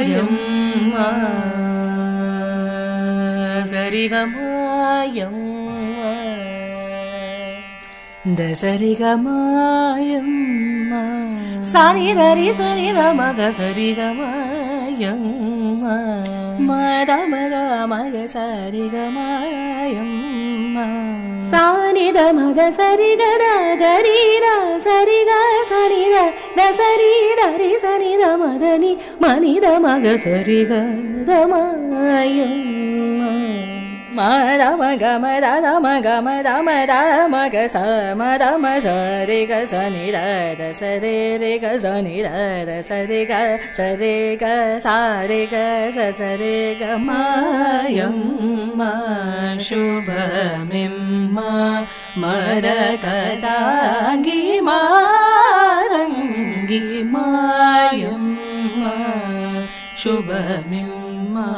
மாயம்மா சரிகமாயம்மா தசரிகமாயம்மா சனிதரி சனிதமக சரிகமாயம்மா மதமக மக சரிகமாயம்மா சானித மத சரிகத கரீத சரிக சனித தசரீதரி சனித மதனி மனித மக சரிகதமாயம்மா மத மக மத மக மத மத மக ச மத ம சரி க சனி த சரி ரே க சனி த சரி க சரி க சாரி க சரி க மாயம்மா சுபமிம்மா மரகதாங்கி மாரங்கி மாயம்மா சுபமிம்மா